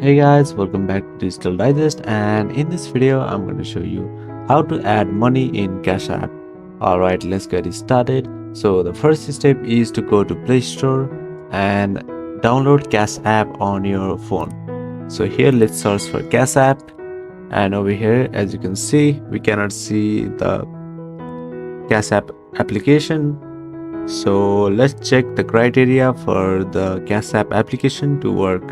Hey guys, welcome back to Digital Digest, and in this video I'm going to show you how to add money in Cash App. Alright, let's get it started. So the first step is to go to Play Store and download Cash App on your phone. So here let's search for Cash App, and over here as you can see we cannot see the Cash App application. So let's check the criteria for the Cash App application to work.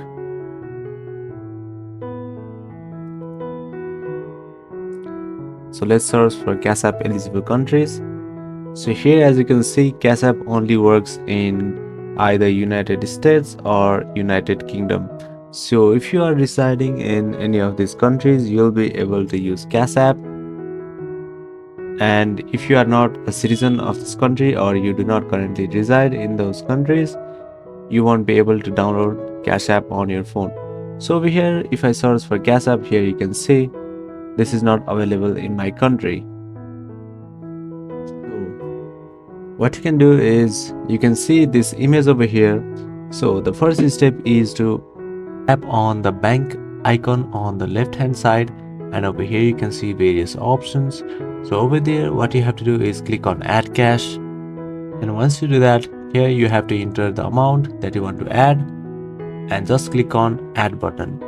So let's search for Cash App eligible countries. So here as you can see, Cash App only works in either United States or United Kingdom. So if you are residing in any of these countries, you'll be able to use Cash App. And if you are not a citizen of this country or you do not currently reside in those countries, you won't be able to download Cash App on your phone. So over here, if I search for Cash App, here you can see this is not available in my country. What you can do is you can see this image over here. So the first step is to tap on the bank icon on the left hand side, and over here you can see various options. So over there what you have to do is click on add cash, and once you do that, here you have to enter the amount that you want to add and just click on add button.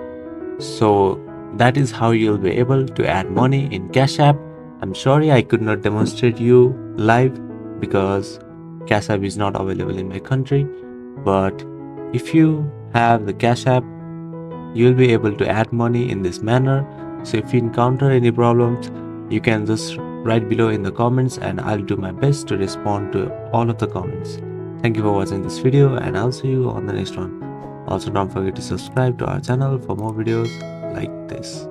So that is how you'll be able to add money in Cash App. I'm sorry I could not demonstrate you live because Cash App is not available in my country, but if you have the Cash App, you'll be able to add money in this manner. So if you encounter any problems, you can just write below in the comments and I'll do my best to respond to all of the comments. Thank you for watching this video, and I'll see you on the next one. Also, don't forget to subscribe to our channel for more videos like this.